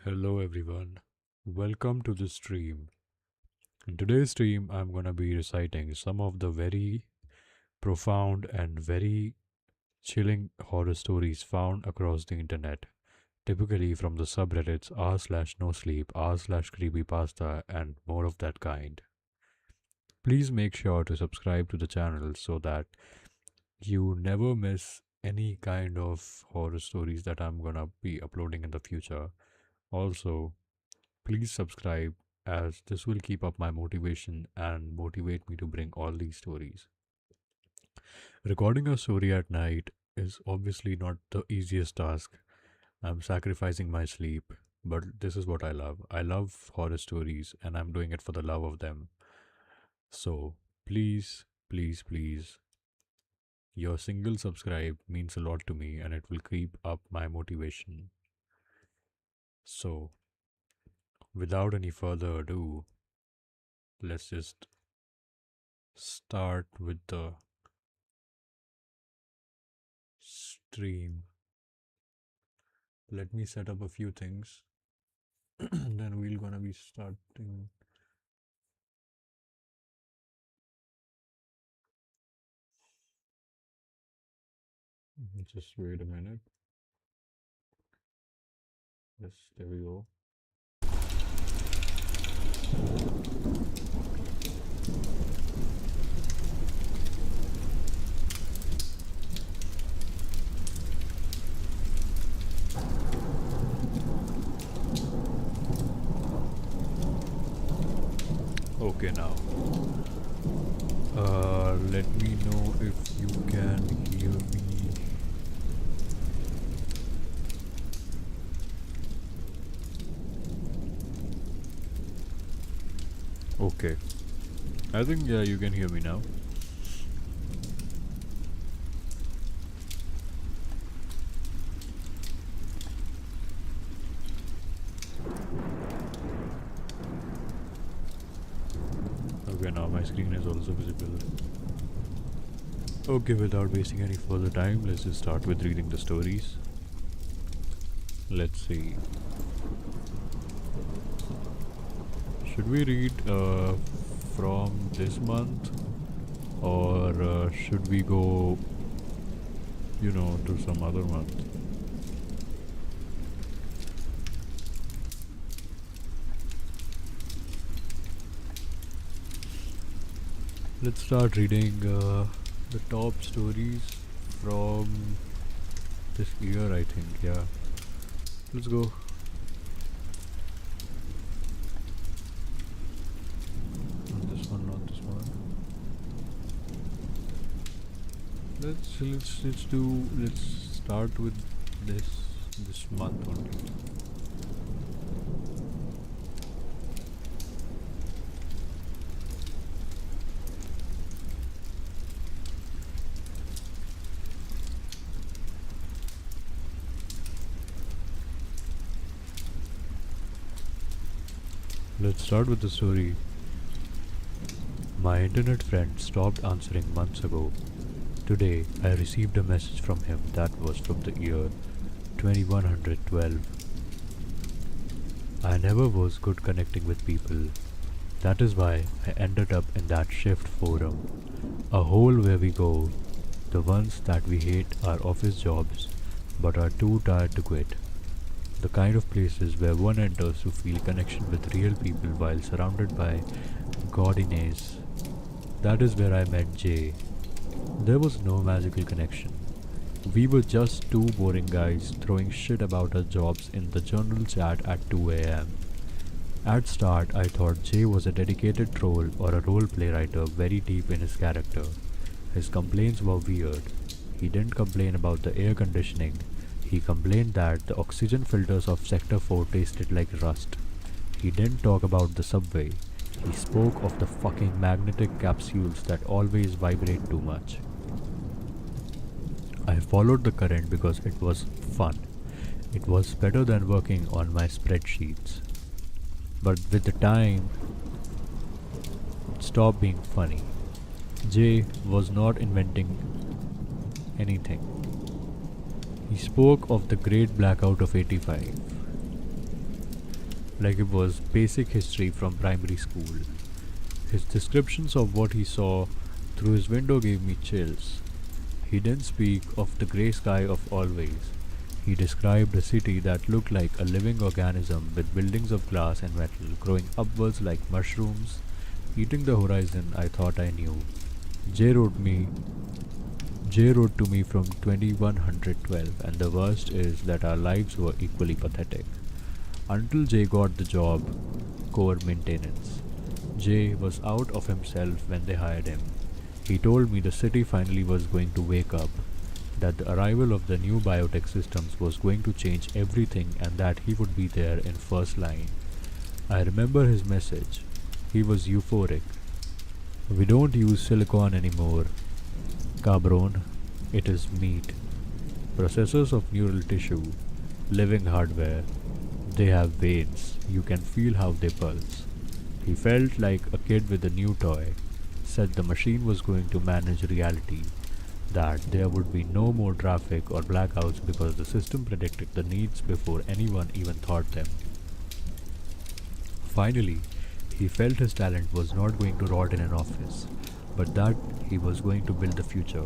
Hello everyone, welcome to the stream. In today's stream, I'm gonna be reciting some of the very profound and very chilling horror stories found across the internet, typically from the subreddits r slash nosleep, r slash creepypasta, and more of that kind. Please make sure to subscribe to the channel so that you never miss any kind of horror stories that I'm gonna be uploading in the future. Also, please subscribe as this will keep up my motivation and motivate me to bring all these stories. Recording a story at night is obviously not the easiest task. I'm sacrificing my sleep, but this is what I love. I love horror stories and I'm doing it for the love of them. So please, please, please, your single subscribe means a lot to me and it will keep up my motivation. So, without any further ado, let's just start with the stream. Let me set up a few things. Then we're gonna be starting. Just wait a minute. Yes, there we go. Okay, now. Let me know if you can hear me. Okay. I think, yeah, you can hear me now. Okay, now my screen is also visible. Okay, without wasting any further time, let's just start with reading the stories. Let's see. Should we read from this month or should we go, to some other month? Let's start reading the top stories from this year, I think. Yeah, let's go. Not this one, not this one. Let's start with this month only. Let's start with the story. My internet friend stopped answering months ago. Today, I received a message from him that was from the year 2112. I never was good connecting with people. That is why I ended up in that shift forum, a hole where we go. The ones that we hate are office jobs, but are too tired to quit. The kind of places where one enters to feel connection with real people while surrounded by gaudiness. That is where I met Jay. There was no magical connection. We were just two boring guys throwing shit about our jobs in the journal chat at 2 a.m. At start, I thought Jay was a dedicated troll or a role play writer very deep in his character. His complaints were weird. He didn't complain about the air conditioning. He complained that the oxygen filters of Sector 4 tasted like rust. He didn't talk about the subway. He spoke of the fucking magnetic capsules that always vibrate too much. I followed the current because it was fun. It was better than working on my spreadsheets. But with the time, it stopped being funny. Jay was not inventing anything. He spoke of the great blackout of 85. like it was basic history from primary school. His descriptions of what he saw through his window gave me chills. He didn't speak of the grey sky of always. He described a city that looked like a living organism with buildings of glass and metal growing upwards like mushrooms, eating the horizon I thought I knew. Jay wrote me Jay wrote to me from 2112, and the worst is that our lives were equally pathetic. Until Jay got the job, core maintenance. Jay was out of himself when they hired him. He told me the city finally was going to wake up, that the arrival of the new biotech systems was going to change everything and that he would be there in first line. I remember his message. He was euphoric. We don't use silicon anymore, cabron. It is meat. Processors of neural tissue, living hardware. They have veins. You can feel how they pulse. He felt like a kid with a new toy. Said the machine was going to manage reality, that there would be no more traffic or blackouts because the system predicted the needs before anyone even thought them. Finally, he felt his talent was not going to rot in an office, but that he was going to build the future.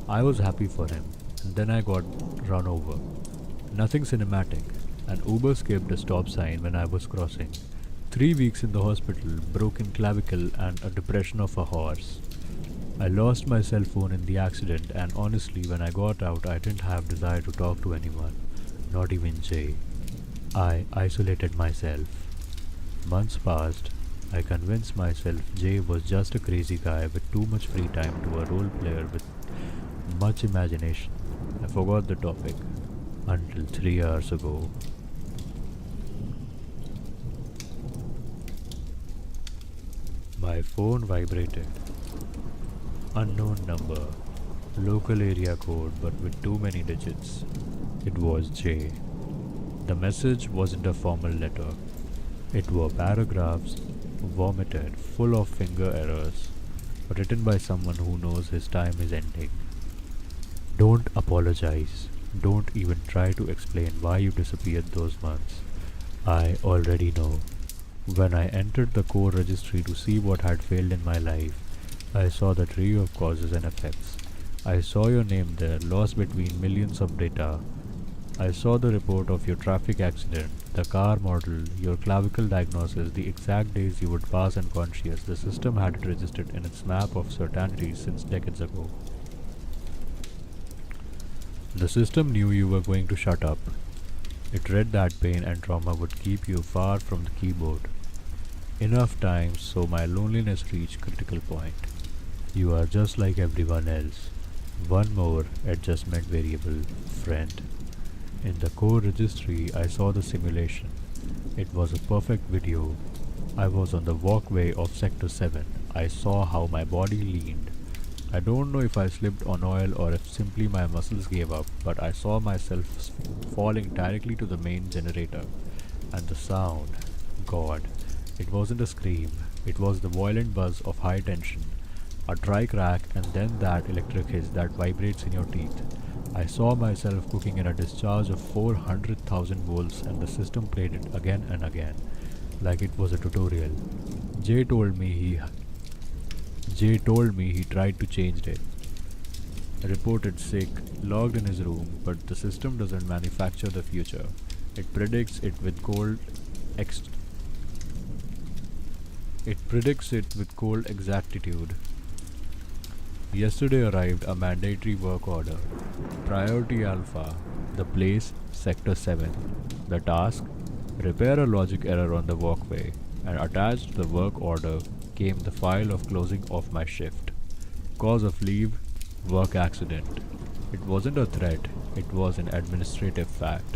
I was happy for him, and then I got run over. Nothing cinematic. An Uber skipped a stop sign when I was crossing. 3 weeks in the hospital, broken clavicle, and a depression of a horse. I lost my cell phone in the accident, and honestly, when I got out, I didn't have desire to talk to anyone, not even Jay. I isolated myself. Months passed. I convinced myself Jay was just a crazy guy with too much free time to a role player with much imagination. I forgot the topic until 3 hours ago. My phone vibrated. Unknown number. Local area code but with too many digits. It was J. The message wasn't a formal letter. It were paragraphs, vomited, full of finger errors, written by someone who knows his time is ending. Don't apologize. Don't even try to explain why you disappeared those months. I already know. When I entered the core registry to see what had failed in my life, I saw the tree of causes and effects. I saw your name there, lost between millions of data. I saw the report of your traffic accident, the car model, your clavicle diagnosis, the exact days you would pass unconscious. The system had it registered in its map of certainties since decades ago. The system knew you were going to shut up. It read that pain and trauma would keep you far from the keyboard. Enough times so my loneliness reached critical point. You are just like everyone else. One more adjustment variable, friend. In the core registry, I saw the simulation. It was a perfect video. I was on the walkway of Sector 7. I saw how my body leaned. I don't know if I slipped on oil or if simply my muscles gave up, but I saw myself falling directly to the main generator. And the sound, God, it wasn't a scream. It was the violent buzz of high tension. A dry crack and then that electric hiss that vibrates in your teeth. I saw myself cooking in a discharge of 400,000 volts and the system played it again and again, like it was a tutorial. Jay told me he tried to change it. Reported sick, logged in his room, but the system doesn't manufacture the future. It predicts it with cold exactitude. Yesterday arrived a mandatory work order. Priority Alpha. The place, Sector 7. The task, repair a logic error on the walkway. And attached to the work order came the file of closing off my shift. Cause of leave, work accident. It wasn't a threat, it was an administrative fact.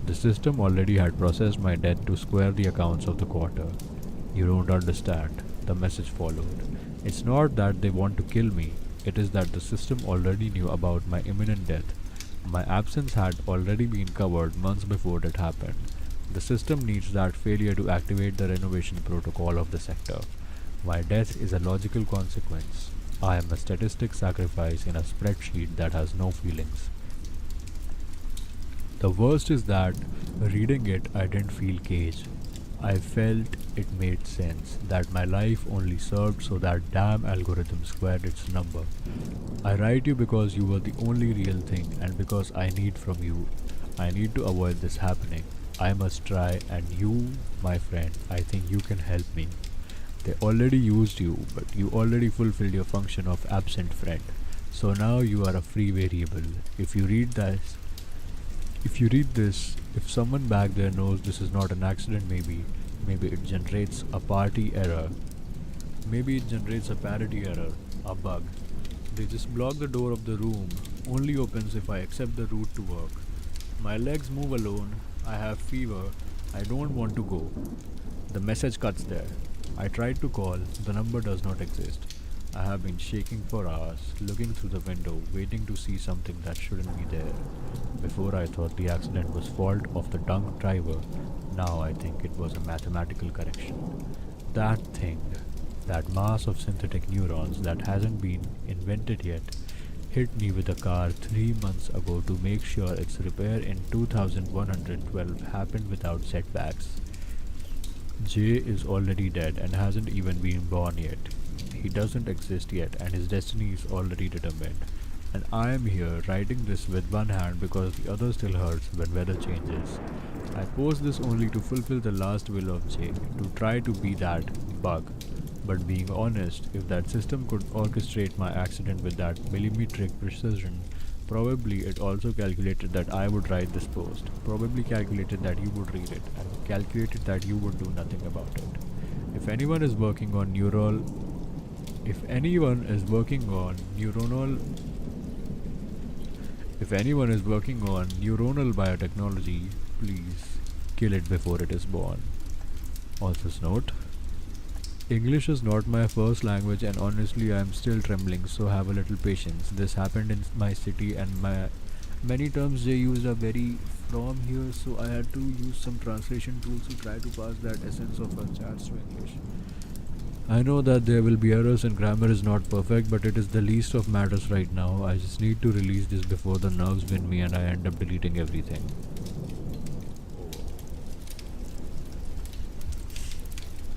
The system already had processed my debt to square the accounts of the quarter. You don't understand, the message followed. It's not that they want to kill me, it is that the system already knew about my imminent death. My absence had already been covered months before that happened. The system needs that failure to activate the renovation protocol of the sector. My death is a logical consequence. I am a statistic sacrifice in a spreadsheet that has no feelings. The worst is that, reading it, I didn't feel cage. I felt it made sense that my life only served so that damn algorithm squared its number. I write you because you were the only real thing, and because I need from you. I need to avoid this happening. I must try, and you, my friend, I think you can help me. They already used you, but you already fulfilled your function of absent friend. So now you are a free variable. If you read this, if someone back there knows this is not an accident, maybe it generates a party error. Maybe it generates a parity error, a bug. They just block the door of the room, only opens if I accept the route to work. My legs move alone, I have fever, I don't want to go. The message cuts there. I tried to call, the number does not exist. I have been shaking for hours, looking through the window, waiting to see something that shouldn't be there. Before I thought the accident was fault of the drunk driver, now I think it was a mathematical correction. That thing, that mass of synthetic neurons that hasn't been invented yet, hit me with a car 3 months ago to make sure its repair in 2112 happened without setbacks. Jay is already dead and hasn't even been born yet. He doesn't exist yet and his destiny is already determined. And I am here writing this with one hand because the other still hurts when weather changes. I post this only to fulfill the last will of Jay, to try to be that bug. But being honest, if that system could orchestrate my accident with that millimetric precision, probably it also calculated that I would write this post, probably calculated that you would read it, and calculated that you would do nothing about it. If anyone is working on if anyone is working on neuronal if anyone is working on neuronal biotechnology, please kill it before it is born. Author's note: English is not my first language and honestly I am still trembling, so have a little patience. This happened in my city and many terms they used are very from here, so I had to use some translation tools to try to pass that essence of our chats to English. I know that there will be errors and grammar is not perfect, but it is the least of matters right now. I just need to release this before the nerves win me and I end up deleting everything.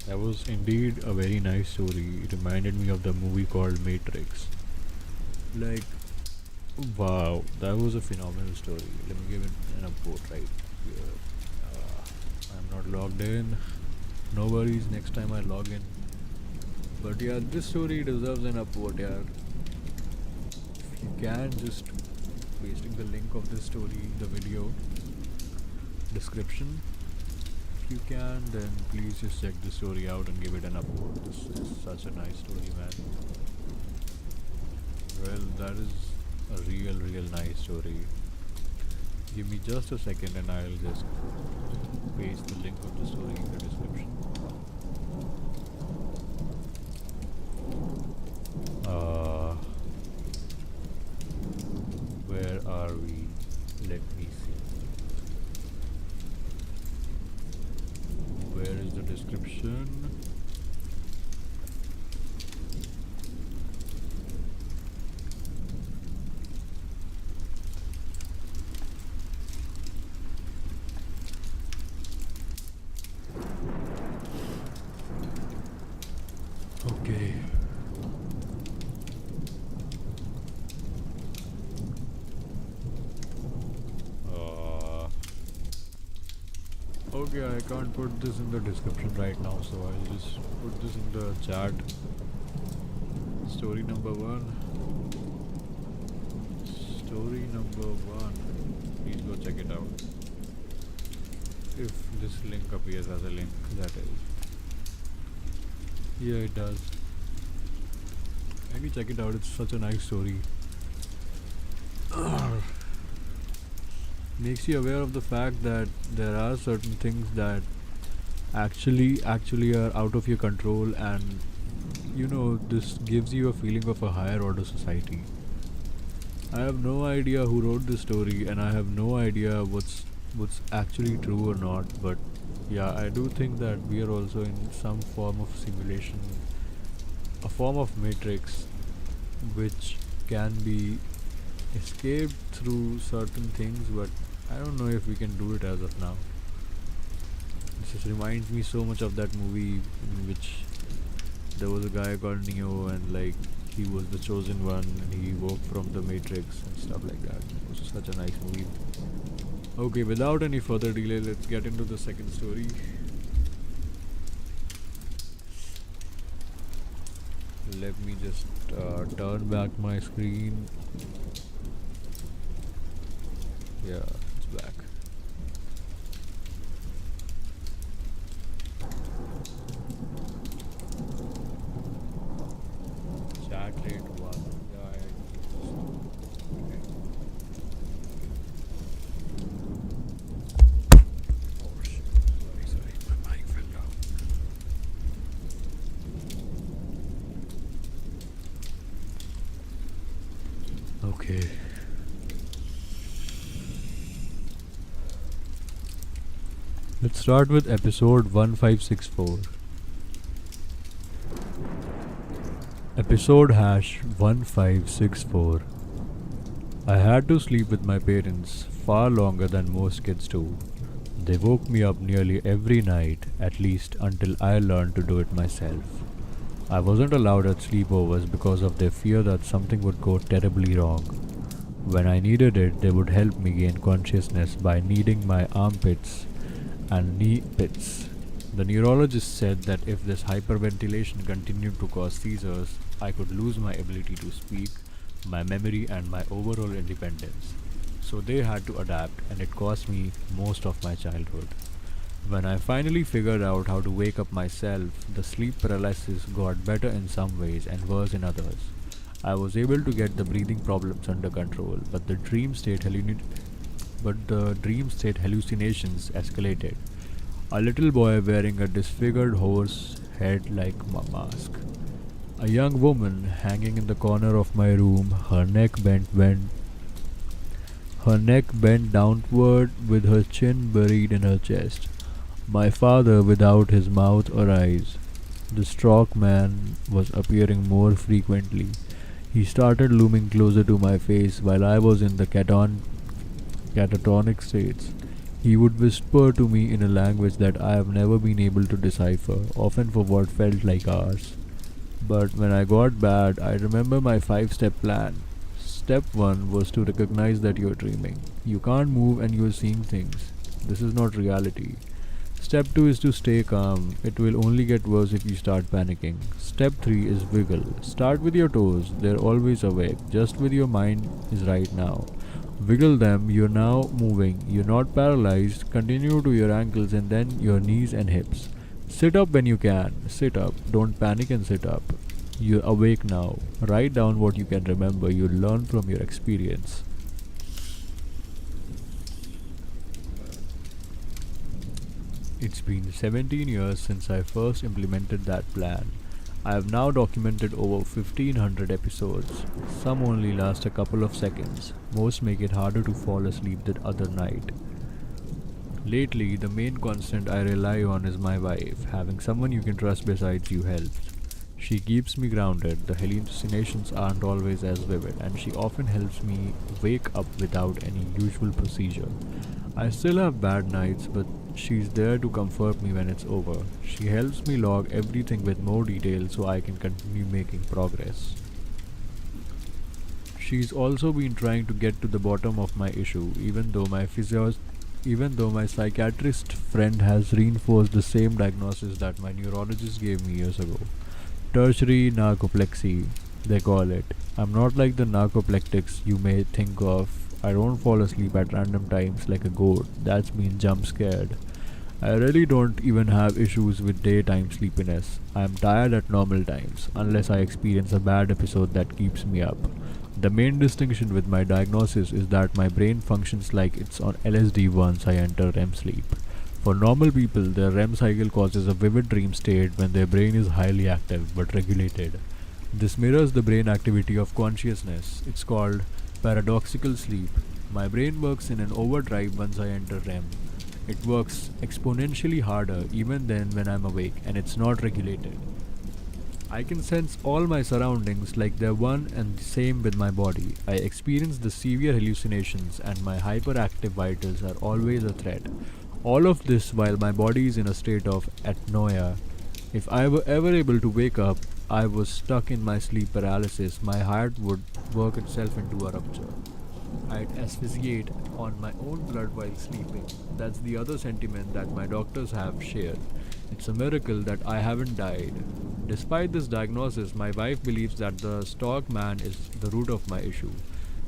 That was indeed a very nice story. It reminded me of the movie called Matrix. Like, wow, that was a phenomenal story. Let me give it an upvote right here. I'm not logged in. No worries, next time I log in. But yeah, this story deserves an upvote, yeah. If you can, just pasting the link of this story, the video description. If you can, then please just check the story out and give it an upvote. This is such a nice story, man. Well, that is a real nice story. Give me just a second and I'll just paste the link of the story in the description. Where are we? Let me see. Where is the description? Okay. Okay, I can't put this in the description right now, so I'll just put this in the chat. Story number 1. Story number 1. Please go check it out. If this link appears as a link, that is. Yeah, it does. Maybe check it out, it's such a nice story. Makes you aware of the fact that there are certain things that actually are out of your control, and this gives you a feeling of a higher order society. I have no idea who wrote this story and I have no idea what's actually true or not, but yeah, I do think that we are also in some form of simulation, a form of matrix which can be escaped through certain things, but I don't know if we can do it as of now. This reminds me so much of that movie in which there was a guy called Neo, and like he was the chosen one, and he woke from the Matrix and stuff like that. It was such a nice movie. Okay, without any further delay, let's get into the second story. Let me just turn back my screen. Yeah, it's back. Chat rate 1. Yeah, okay. Oh shit. Sorry, my mic fell down. Okay. Let's start with episode 1564. Episode hash 1564. I had to sleep with my parents far longer than most kids do. They woke me up nearly every night, at least until I learned to do it myself. I wasn't allowed at sleepovers because of their fear that something would go terribly wrong. When I needed it, they would help me gain consciousness by kneading my armpits and knee pits. The neurologist said that if this hyperventilation continued to cause seizures, I could lose my ability to speak, my memory, and my overall independence. So they had to adapt, and it cost me most of my childhood. When I finally figured out how to wake up myself, the sleep paralysis got better in some ways and worse in others. I was able to get the breathing problems under control, but the dream state hallucinations escalated. A little boy wearing a disfigured horse head like a mask. A young woman hanging in the corner of my room, her neck bent downward with her chin buried in her chest. My father without his mouth or eyes. The stroke man was appearing more frequently. He started looming closer to my face while I was in the catatonic states. He would whisper to me in a language that I have never been able to decipher, often for what felt like hours. But when I got bad, I remember my 5-step plan. Step 1 was to recognize that you're dreaming. You can't move and you're seeing things. This is not reality. Step 2 is to stay calm. It will only get worse if you start panicking. Step 3 is wiggle. Start with your toes. They're always awake. Just with your mind is right now. Wiggle them. You're now moving. You're not paralyzed. Continue to your ankles and then your knees and hips. Sit up when you can. Sit up. Don't panic and sit up. You're awake now. Write down what you can remember. You'll learn from your experience. It's been 17 years since I first implemented that plan. I have now documented over 1500 episodes. Some only last a couple of seconds. Most make it harder to fall asleep the other night. Lately, the main constant I rely on is my wife. Having someone you can trust besides you helps. She keeps me grounded. The hallucinations aren't always as vivid, and she often helps me wake up without any usual procedure. I still have bad nights, but she's there to comfort me when it's over. She helps me log everything with more detail so I can continue making progress. She's also been trying to get to the bottom of my issue, even though my psychiatrist friend has reinforced the same diagnosis that my neurologist gave me years ago. Tertiary narcolepsy, they call it. I'm not like the narcoleptics you may think of. I don't fall asleep at random times like a goat that's been jump scared. I really don't even have issues with daytime sleepiness. I am tired at normal times, unless I experience a bad episode that keeps me up. The main distinction with my diagnosis is that my brain functions like it's on LSD once I enter REM sleep. For normal people, their REM cycle causes a vivid dream state when their brain is highly active but regulated. This mirrors the brain activity of consciousness. It's called paradoxical sleep. My brain works in an overdrive once I enter REM. It works exponentially harder even then when I'm awake, and it's not regulated. I can sense all my surroundings like they're one and the same with my body. I experience the severe hallucinations, and my hyperactive vitals are always a threat. All of this while my body is in a state of apnoea. If I were ever able to wake up, I was stuck in my sleep paralysis. My heart would work itself into a rupture. I'd asphyxiate on my own blood while sleeping. That's the other sentiment that my doctors have shared. It's a miracle that I haven't died. Despite this diagnosis, my wife believes that the stock man is the root of my issue,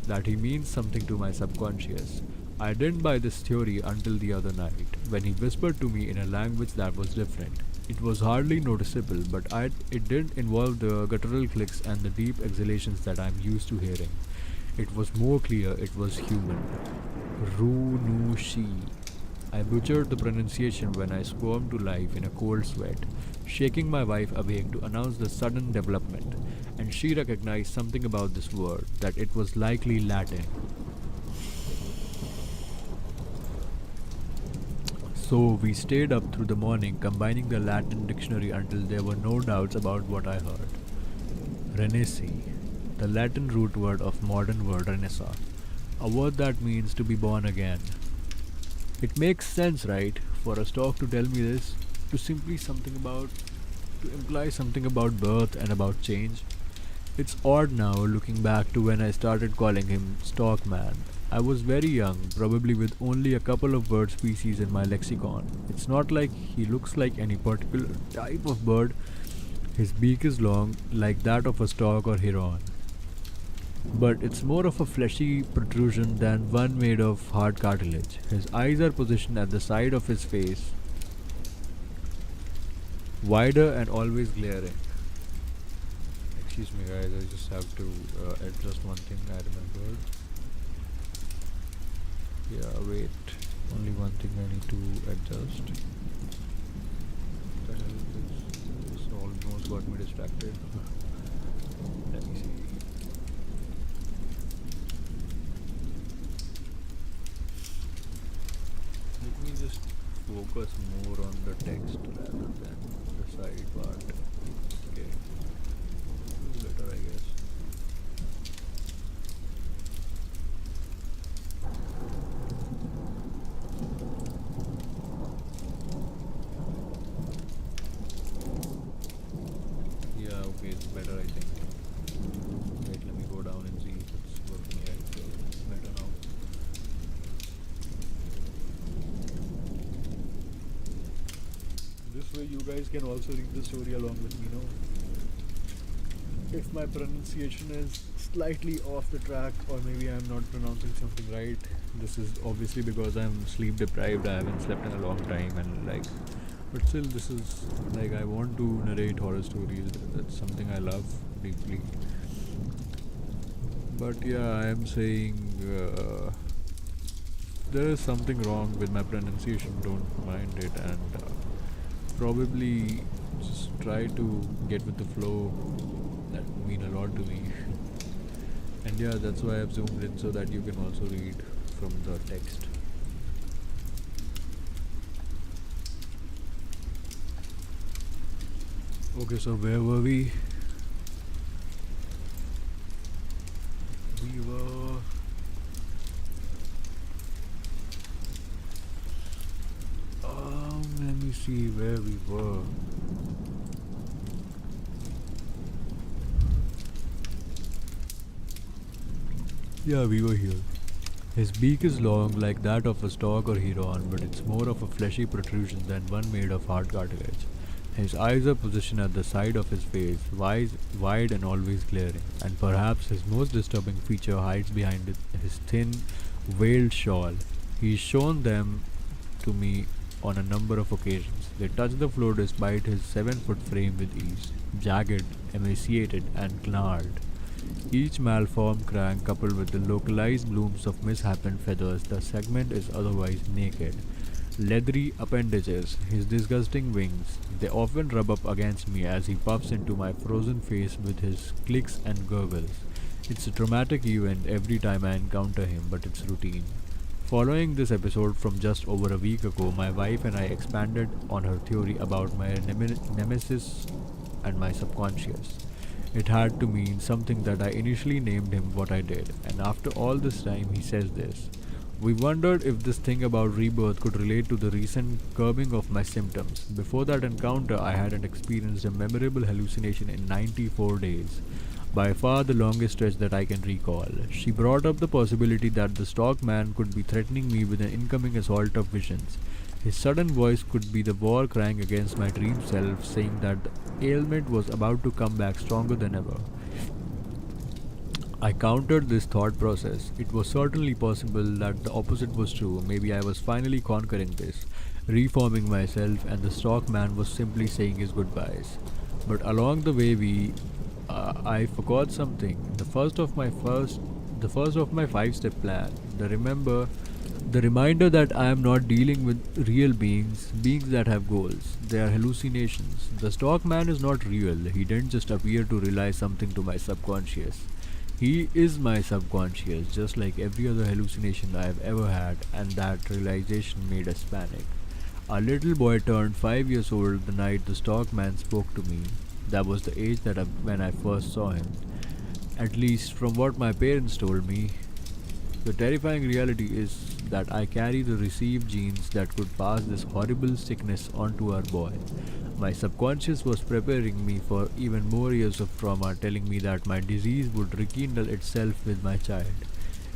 that he means something to my subconscious. I didn't buy this theory until the other night, when he whispered to me in a language that was different. It was hardly noticeable, but it didn't involve the guttural clicks and the deep exhalations that I'm used to hearing. It was more clear, it was human. Ru-nu-shi. I butchered the pronunciation when I squirmed to life in a cold sweat, shaking my wife awake to announce the sudden development, and she recognized something about this word, that it was likely Latin. So we stayed up through the morning, combining the Latin dictionary until there were no doubts about what I heard. Renesi, the Latin root word of modern word renessa, a word that means to be born again. It makes sense, right, for a stock to tell me this, to imply something about birth and about change. It's odd now looking back to when I started calling him Stockman. I was very young, probably with only a couple of bird species in my lexicon. It's not like he looks like any particular type of bird. His beak is long, like that of a stork or heron. But it's more of a fleshy protrusion than one made of hard cartilage. His eyes are positioned at the side of his face, wider and always glaring. Excuse me, guys, I just have to adjust one thing I remembered. Yeah, wait. Only one thing I need to adjust. The hell is this? This almost got me distracted. Let me see. Let me just focus more on the text rather than the side part. Okay. Better, I guess. Yeah, okay, it's better, I think. Wait, let me go down and see if it's working. Yeah, it's better now. This way you guys can also read the story along with me, no? If my pronunciation is slightly off the track, or maybe I'm not pronouncing something right, this is obviously because I'm sleep deprived. I haven't slept in a long time, and but still, this is I want to narrate horror stories. That's something I love deeply. But yeah, I am saying there is something wrong with my pronunciation. Don't mind it, and probably just try to get with the flow. That would mean a lot to me. And yeah, that's why I've zoomed in so that you can also read from the text. Okay, so where were we? We were... let me see where we were. Yeah, we were here. His beak is long like that of a stork or heron, but it's more of a fleshy protrusion than one made of hard cartilage. His eyes are positioned at the side of his face, wide and always glaring, and perhaps his most disturbing feature hides behind his thin, veiled shawl. He's shown them to me on a number of occasions. They touch the floor despite his 7-foot frame with ease, jagged, emaciated, and gnarled. Each malformed crank coupled with the localized blooms of misshapen feathers, the segment is otherwise naked. Leathery appendages, his disgusting wings, they often rub up against me as he puffs into my frozen face with his clicks and gurgles. It's a traumatic event every time I encounter him, but it's routine. Following this episode from just over a week ago, my wife and I expanded on her theory about my nemesis and my subconscious. It had to mean something that I initially named him what I did, and after all this time he says this. We wondered if this thing about rebirth could relate to the recent curbing of my symptoms. Before that encounter, I hadn't experienced a memorable hallucination in 94 days, by far the longest stretch that I can recall. She brought up the possibility that the stock man could be threatening me with an incoming assault of visions. His sudden voice could be the war crying against my dream self, saying that the ailment was about to come back stronger than ever. I countered this thought process. It was certainly possible that the opposite was true. Maybe I was finally conquering this, reforming myself, and the stock man was simply saying his goodbyes. But along the way, I forgot something. The first of my five-step plan. The reminder that I am not dealing with real beings that have goals. They are hallucinations. The stock man is not real. He didn't just appear to realize something to my subconscious. He is my subconscious, just like every other hallucination I have ever had, and that realization made us panic. Our little boy turned 5 years old the night the stock man spoke to me. That was the age when I first saw him. At least from what my parents told me. The terrifying reality is that I carry the received genes that could pass this horrible sickness on to our boy. My subconscious was preparing me for even more years of trauma, telling me that my disease would rekindle itself with my child.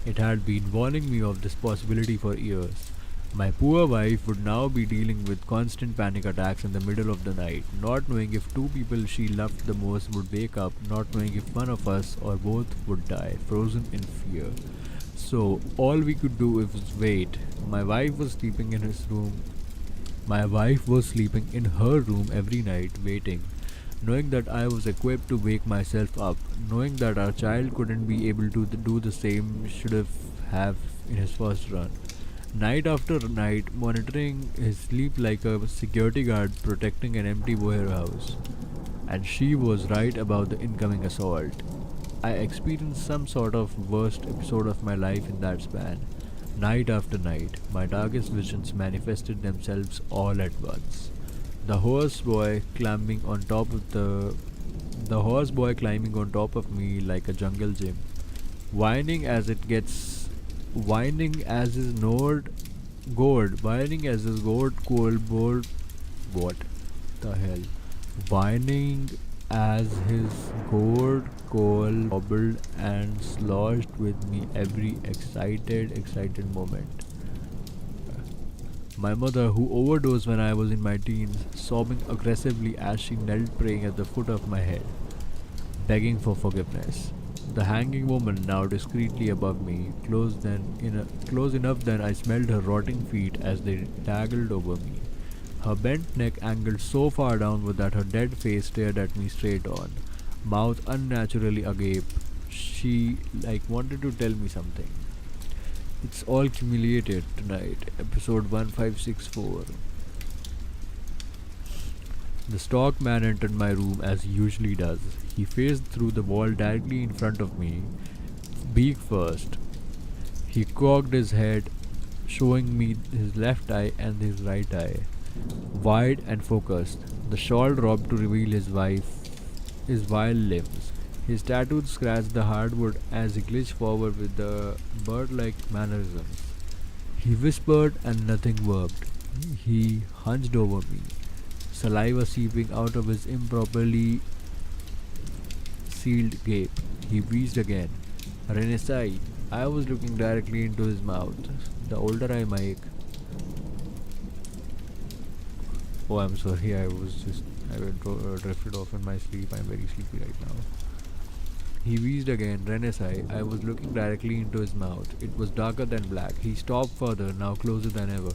It had been warning me of this possibility for years. My poor wife would now be dealing with constant panic attacks in the middle of the night, not knowing if two people she loved the most would wake up, not knowing if one of us or both would die, frozen in fear. So all we could do was wait. My wife was sleeping in her room every night, waiting, knowing that I was equipped to wake myself up, knowing that our child couldn't be able to do the same have in his first run. Night after night, monitoring his sleep like a security guard protecting an empty warehouse. And she was right about the incoming assault. I experienced some sort of worst episode of my life in that span. Night after night, my darkest visions manifested themselves all at once. The horse boy climbing on top of me like a jungle gym, whining as his gourd coal bored. What the hell? Whining as his gourd coal bobbled and sloshed with me every excited moment. My mother, who overdosed when I was in my teens, sobbing aggressively as she knelt praying at the foot of my head, begging for forgiveness. The hanging woman now discreetly above me, close enough that I smelled her rotting feet as they dangled over me. Her bent neck angled so far downward that her dead face stared at me straight on, mouth unnaturally agape. She wanted to tell me something. It's all cumulated tonight, episode 1564. The stock man entered my room as he usually does. He faced through the wall directly in front of me, beak first. He cocked his head, showing me his left eye and his right eye, wide and focused, the shawl dropped to reveal his vile limbs. His tattoos scratched the hardwood as he glitched forward with the bird-like mannerisms. He whispered and nothing worked. He hunched over me, saliva seeping out of his improperly sealed gape. He wheezed again. Renesai. I was looking directly into his mouth. The older I make. Oh, I'm sorry. I drifted off in my sleep. I'm very sleepy right now. He wheezed again. Renesai. I was looking directly into his mouth. It was darker than black. He stopped further, now closer than ever.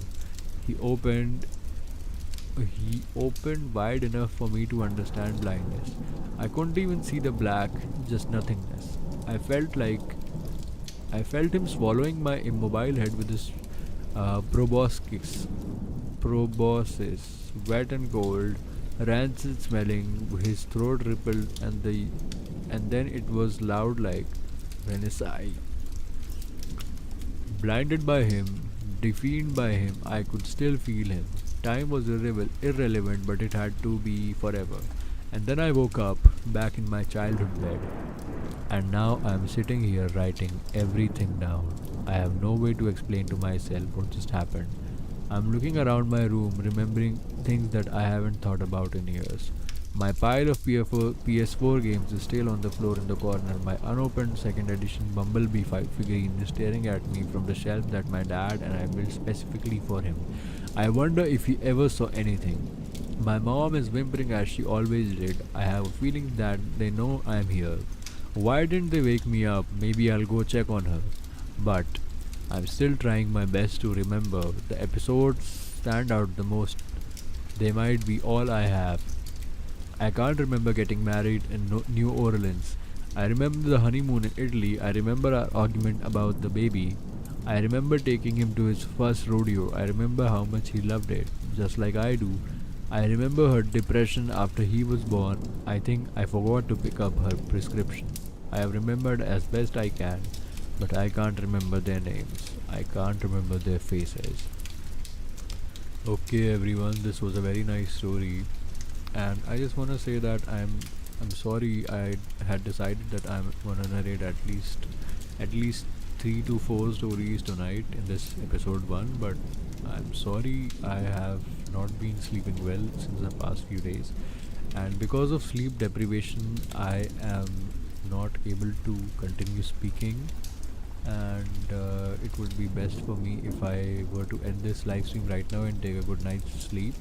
He opened wide enough for me to understand blindness. I couldn't even see the black, just nothingness. I felt him swallowing my immobile head with his proboscis, wet and cold, rancid smelling. His throat rippled, and then it was loud like Renesai. Blinded by him, defied by him, I could still feel him. Time was irrelevant, but it had to be forever. And then I woke up, back in my childhood bed. And now I am sitting here writing everything down. I have no way to explain to myself what just happened. I'm looking around my room, remembering things that I haven't thought about in years. My pile of PS4 games is still on the floor in the corner. My unopened second edition Bumblebee figurine is staring at me from the shelf that my dad and I built specifically for him. I wonder if he ever saw anything. My mom is whimpering as she always did. I have a feeling that they know I am here. Why didn't they wake me up? Maybe I'll go check on her. But I'm still trying my best to remember. The episodes stand out the most. They might be all I have. I can't remember getting married in New Orleans. I remember the honeymoon in Italy. I remember our argument about the baby. I remember taking him to his first rodeo. I remember how much he loved it, just like I do. I remember her depression after he was born. I think I forgot to pick up her prescription. I have remembered as best I can, but I can't remember their names. I can't remember their faces. Okay, everyone, this was a very nice story, and I just want to say that I'm sorry. I had decided that I'm gonna narrate at least 3 to 4 stories tonight in this episode one, but I'm sorry I have not been sleeping well since the past few days, and because of sleep deprivation, I am not able to continue speaking, and it would be best for me if I were to end this live stream right now and take a good night's sleep.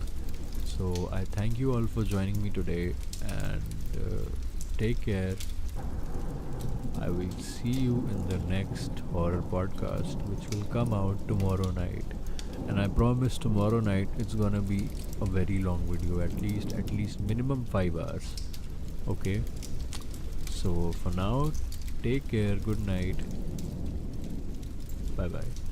So I thank you all for joining me today, and take care. I will see you in the next horror podcast, which will come out tomorrow night. And I promise tomorrow night it's gonna be a very long video, at least minimum 5 hours. Okay. So for now, take care. Good night. Bye bye.